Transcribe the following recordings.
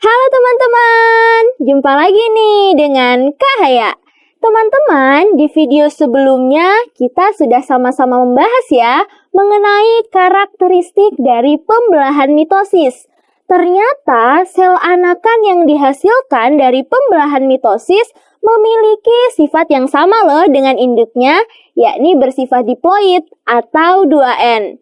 Halo teman-teman, jumpa lagi nih dengan Kak Haya. Teman-teman, di video sebelumnya kita sudah sama-sama membahas ya mengenai karakteristik dari pembelahan mitosis. Ternyata sel anakan yang dihasilkan dari pembelahan mitosis memiliki sifat yang sama loh dengan induknya, yakni bersifat diploid atau 2N.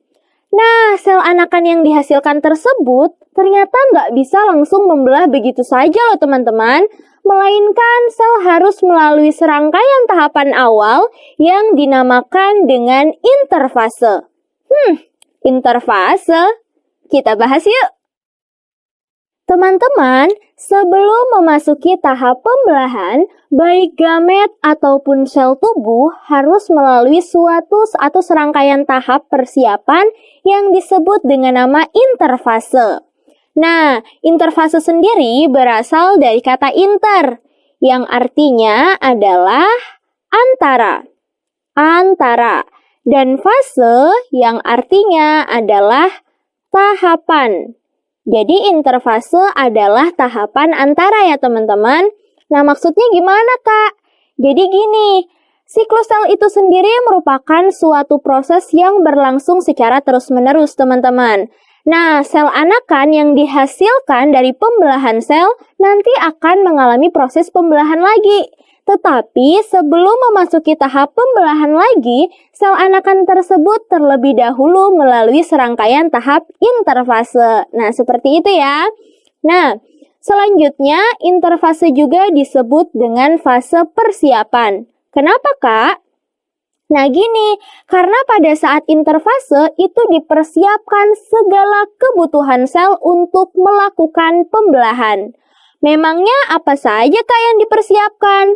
Nah, sel anakan yang dihasilkan tersebut ternyata nggak bisa langsung membelah begitu saja loh teman-teman, melainkan sel harus melalui serangkaian tahapan awal yang dinamakan dengan interfase. Interfase? Kita bahas yuk! Teman-teman, sebelum memasuki tahap pembelahan, baik gamet ataupun sel tubuh harus melalui suatu atau serangkaian tahap persiapan yang disebut dengan nama interfase. Nah, interfase sendiri berasal dari kata inter, yang artinya adalah antara. Dan fase yang artinya adalah tahapan. Jadi interfase adalah tahapan antara ya teman-teman. Nah maksudnya gimana Kak? Jadi gini, siklus sel itu sendiri merupakan suatu proses yang berlangsung secara terus-menerus teman-teman. Nah sel anakan yang dihasilkan dari pembelahan sel nanti akan mengalami proses pembelahan lagi. Tetapi sebelum memasuki tahap pembelahan lagi, sel anakan tersebut terlebih dahulu melalui serangkaian tahap interfase. Nah, seperti itu ya. Nah, selanjutnya interfase juga disebut dengan fase persiapan. Kenapa, Kak? Nah, gini, karena pada saat interfase itu dipersiapkan segala kebutuhan sel untuk melakukan pembelahan. Memangnya apa saja, Kak, yang dipersiapkan?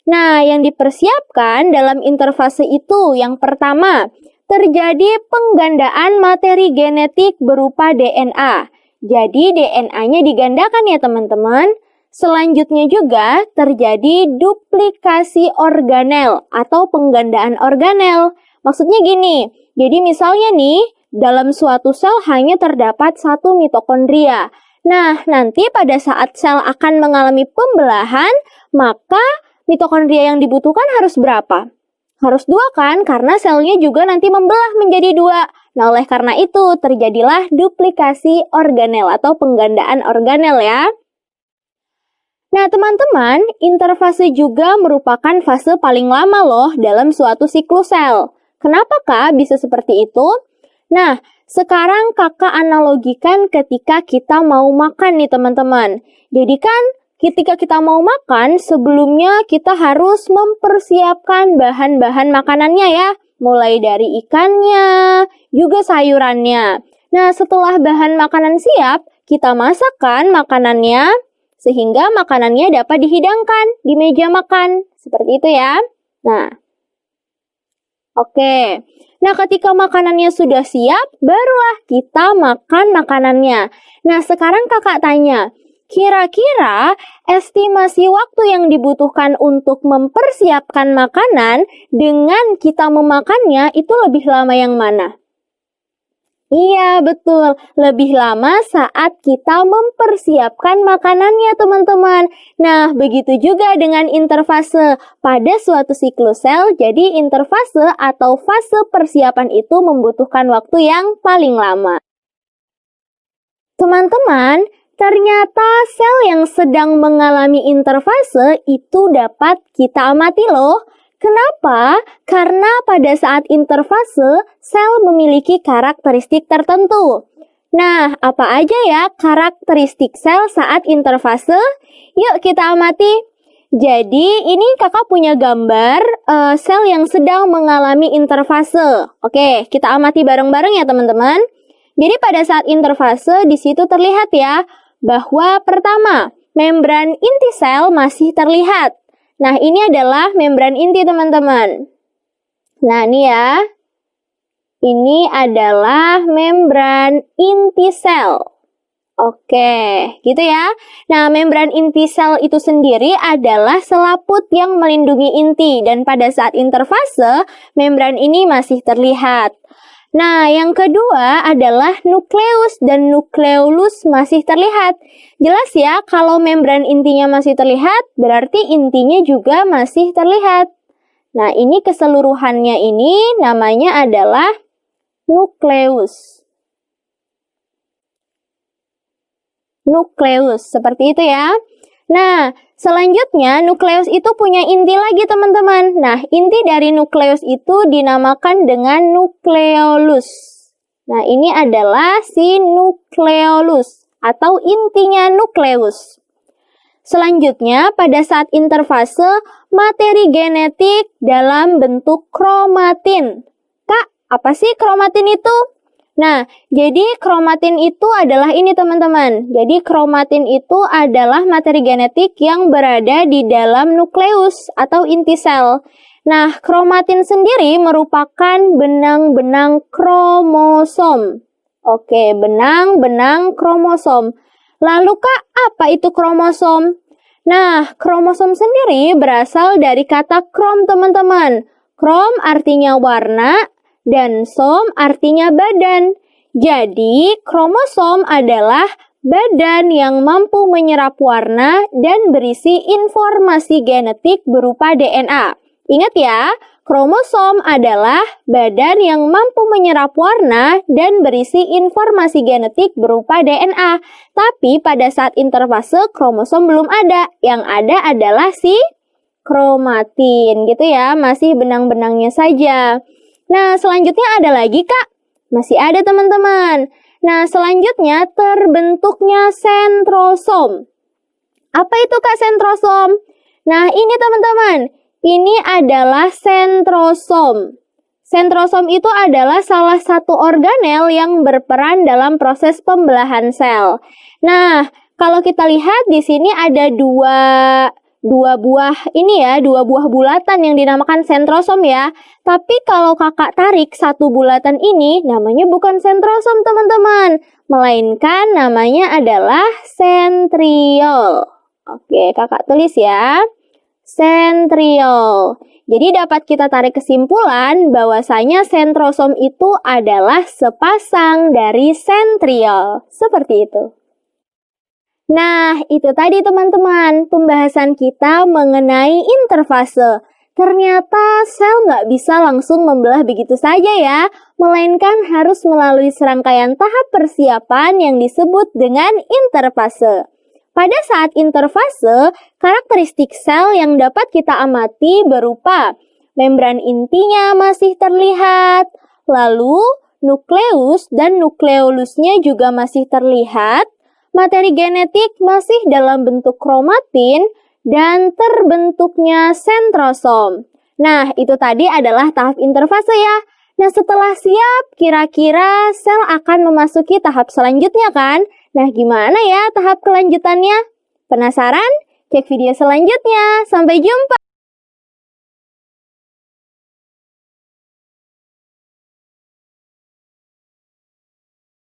Nah, yang dipersiapkan dalam interfase itu yang pertama, terjadi penggandaan materi genetik berupa DNA. Jadi DNA-nya digandakan ya teman-teman. Selanjutnya juga terjadi duplikasi organel atau penggandaan organel. Maksudnya gini, jadi misalnya nih, dalam suatu sel hanya terdapat satu mitokondria. Nah, nanti pada saat sel akan mengalami pembelahan, maka mitokondria yang dibutuhkan harus berapa? Harus 2 kan? Karena selnya juga nanti membelah menjadi 2. Nah, oleh karena itu terjadilah duplikasi organel atau penggandaan organel ya. Nah, teman-teman, interfase juga merupakan fase paling lama loh dalam suatu siklus sel. Kenapa Kak bisa seperti itu? Nah, sekarang Kakak analogikan ketika kita mau makan nih teman-teman. Jadi kan ketika kita mau makan, sebelumnya kita harus mempersiapkan bahan-bahan makanannya ya. Mulai dari ikannya, juga sayurannya. Nah, setelah bahan makanan siap, kita masakkan makanannya, sehingga makanannya dapat dihidangkan di meja makan. Seperti itu ya. Nah, oke. Nah, ketika makanannya sudah siap, barulah kita makan makanannya. Nah, sekarang Kakak tanya, kira-kira estimasi waktu yang dibutuhkan untuk mempersiapkan makanan dengan kita memakannya itu lebih lama yang mana? Iya, betul. Lebih lama saat kita mempersiapkan makanannya, teman-teman. Nah, begitu juga dengan interfase. Pada suatu siklus sel, jadi interfase atau fase persiapan itu membutuhkan waktu yang paling lama. Teman-teman, ternyata sel yang sedang mengalami interfase itu dapat kita amati loh. Kenapa? Karena pada saat interfase, sel memiliki karakteristik tertentu. Nah, apa aja ya karakteristik sel saat interfase? Yuk kita amati. Jadi, ini kakak punya gambar sel yang sedang mengalami interfase. Oke, kita amati bareng-bareng ya teman-teman. Jadi pada saat interfase, di situ terlihat ya, bahwa pertama, membran inti sel masih terlihat. Nah, ini adalah membran inti, teman-teman. Nah, ini ya. Ini adalah membran inti sel. Oke, gitu ya. Nah, membran inti sel itu sendiri adalah selaput yang melindungi inti. Dan pada saat interfase, membran ini masih terlihat. Nah, yang kedua adalah nukleus dan nukleolus masih terlihat. Jelas ya, kalau membran intinya masih terlihat, berarti intinya juga masih terlihat. Nah, ini keseluruhannya ini namanya adalah nukleus. Nukleus, seperti itu ya. Nah, selanjutnya nukleus itu punya inti lagi teman-teman. Nah, inti dari nukleus itu dinamakan dengan nukleolus. Nah, ini adalah si nukleolus atau intinya nukleus. Selanjutnya, pada saat interfase, materi genetik dalam bentuk kromatin. Kak, apa sih kromatin itu? Nah, jadi kromatin itu adalah ini teman-teman. Jadi kromatin itu adalah materi genetik yang berada di dalam nukleus atau inti sel. Nah, kromatin sendiri merupakan benang-benang kromosom. Oke, benang-benang kromosom. Lalu Kak, apa itu kromosom? Nah, kromosom sendiri berasal dari kata krom teman-teman. Krom artinya warna, dan som artinya badan. Jadi, kromosom adalah badan yang mampu menyerap warna dan berisi informasi genetik berupa DNA. Ingat ya, kromosom adalah badan yang mampu menyerap warna dan berisi informasi genetik berupa DNA. Tapi pada saat interfase, kromosom belum ada. Yang ada adalah si kromatin gitu ya, masih benang-benangnya saja. Nah, selanjutnya ada lagi, Kak? Masih ada, teman-teman. Nah, selanjutnya terbentuknya sentrosom. Apa itu, Kak, sentrosom? Nah, ini teman-teman. Ini adalah sentrosom. Sentrosom itu adalah salah satu organel yang berperan dalam proses pembelahan sel. Nah, kalau kita lihat di sini ada dua buah bulatan yang dinamakan sentrosom ya. Tapi kalau kakak tarik satu bulatan ini, namanya bukan sentrosom teman-teman, melainkan namanya adalah sentriol. Oke, kakak tulis ya, sentriol. Jadi dapat kita tarik kesimpulan bahwasanya sentrosom itu adalah sepasang dari sentriol. Seperti itu. Nah, itu tadi teman-teman, pembahasan kita mengenai interfase. Ternyata sel nggak bisa langsung membelah begitu saja ya, melainkan harus melalui serangkaian tahap persiapan yang disebut dengan interfase. Pada saat interfase, karakteristik sel yang dapat kita amati berupa membran intinya masih terlihat, lalu nukleus dan nukleolusnya juga masih terlihat, materi genetik masih dalam bentuk kromatin, dan terbentuknya sentrosom. Nah, itu tadi adalah tahap interfase ya. Nah, setelah siap, kira-kira sel akan memasuki tahap selanjutnya kan? Nah, gimana ya tahap kelanjutannya? Penasaran? Cek video selanjutnya. Sampai jumpa!